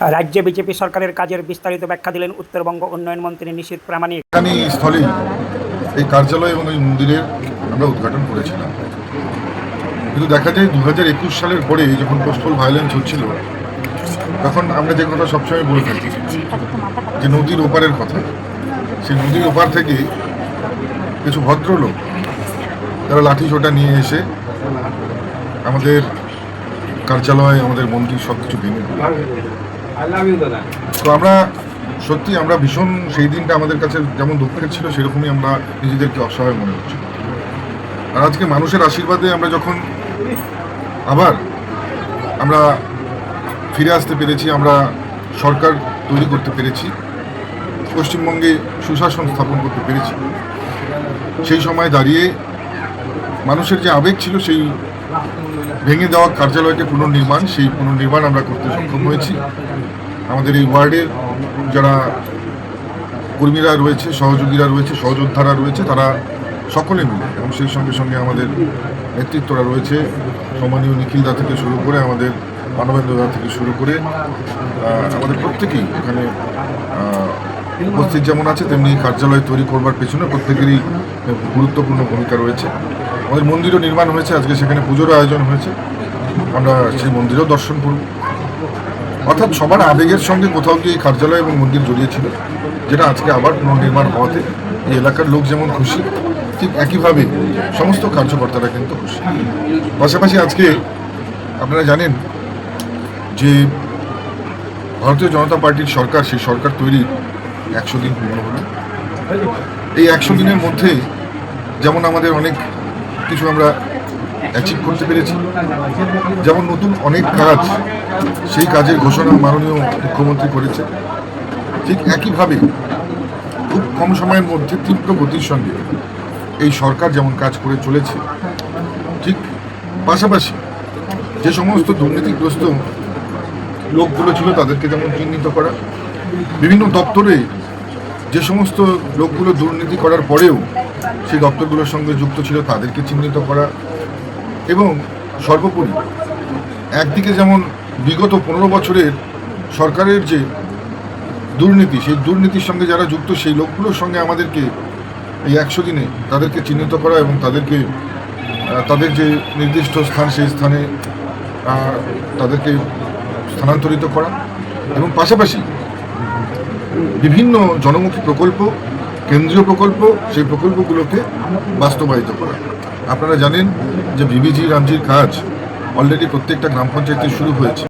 রাজ্যে বিজেপি সরকারের কাজের বিস্তারিত ব্যাখ্যা দিলেন উত্তরবঙ্গ উন্নয়ন মন্ত্রী নিশীথ প্রামাণিক। স্থলে এই কার্যালয় এবং এই মন্দিরের আমরা উদ্ঘাটন করেছিলাম, কিন্তু দেখা যায় 2021 সালের পরে যখন কোস্টাল ভায়োলেন্স হচ্ছিল, তখন আমরা যে কথা সবসময় বলে থাকি যে নদীর ওপারের কথা, সেই নদীর ওপার থেকে কিছু ভদ্রলোক তারা লাঠি ছোটা নিয়ে এসে আমাদের কার্যালয়, আমাদের মন্দির সব কিছু ভেঙে দিল। তো আমরা সত্যি আমরা ভীষণ, সেই দিনটা আমাদের কাছে যেমন দুঃখের ছিল, সেরকমই আমরা নিজেদেরকে অসহায় মনে হচ্ছিল। আর আজকে মানুষের আশীর্বাদে আমরা যখন আবার আমরা ফিরে আসতে পেরেছি, আমরা সরকার তৈরি করতে পেরেছি, পশ্চিমবঙ্গে সুশাসন স্থাপন করতে পেরেছি, সেই সময় দাঁড়িয়ে মানুষের যে আবেগ ছিল সেই ভেঙে দেওয়া কার্যালয়কে পুনর্নির্মাণ, সেই পুনর্নির্মাণ আমরা করতে সক্ষম হয়েছি। আমাদের এই ওয়ার্ডের যারা কর্মীরা রয়েছে, সহযোগীরা রয়েছে, সহযোদ্ধারা রয়েছে, তারা সকলে মিলে, এবং সেই সঙ্গে সঙ্গে আমাদের নেতৃত্বরা রয়েছে, সম্মানীয় নিখিল দা থেকে শুরু করে আমাদের মানবেন্দ্র দা থেকে শুরু করে আমাদের প্রত্যেকেই এখানে উপস্থিত যেমন আছে, তেমনি কার্যালয় তৈরি করবার পেছনে প্রত্যেকেরই গুরুত্বপূর্ণ ভূমিকা রয়েছে। আমাদের মন্দিরও নির্মাণ হয়েছে, আজকে সেখানে পুজোরও আয়োজন হয়েছে, আমরা সেই মন্দিরও দর্শন করব। অর্থাৎ সবার আবেগের সঙ্গে কোথাও গিয়ে এই কার্যালয় এবং মন্দির জড়িয়েছিল, যেটা আজকে আবার পুনর্নির্মাণ হওয়াতে এই এলাকার লোক যেমন খুশি, ঠিক একইভাবে সমস্ত কার্যকর্তারা কিন্তু খুশি। পাশাপাশি আজকে আপনারা জানেন যে ভারতীয় জনতা পার্টির সরকার, সেই সরকার তৈরির 100 দিন পূর্ণ হলো। এই 100 দিনের মধ্যে যেমন আমাদের অনেক কিছু আমরা অ্যাচিভ করতে পেরেছি, যেমন নতুন অনেক কাজ, সেই কাজের ঘোষণা মাননীয় মুখ্যমন্ত্রী করেছে, ঠিক একইভাবে খুব কম সময়ের মধ্যে তীব্র গতির সঙ্গে এই সরকার যেমন কাজ করে চলেছে, ঠিক পাশাপাশি যে সমস্ত দুর্নীতিগ্রস্ত লোকগুলো ছিল তাদেরকে যেমন চিহ্নিত করা, বিভিন্ন দপ্তরে যে সমস্ত লোকগুলো দুর্নীতি করার পরেও সেই দপ্তরগুলোর সঙ্গে যুক্ত ছিল তাদেরকে চিহ্নিত করা, এবং সর্বোপরি একদিকে যেমন বিগত 15 বছরের সরকারের যে দুর্নীতি, সেই দুর্নীতির সঙ্গে যারা যুক্ত সেই লোকগুলোর সঙ্গে আমাদেরকে এই 100 দিনে তাদেরকে চিহ্নিত করা এবং তাদেরকে তাদের যে নির্দিষ্ট স্থান, সেই স্থানে তাদেরকে স্থানান্তরিত করা, এবং পাশাপাশি বিভিন্ন জনমুখী প্রকল্প, কেন্দ্রীয় প্রকল্প, সেই প্রকল্পগুলোকে বাস্তবায়িত করা। আপনারা জানেন যে বিবিজি রামজির কাজ অলরেডি প্রত্যেকটা গ্রাম পঞ্চায়েতে শুরু হয়েছে।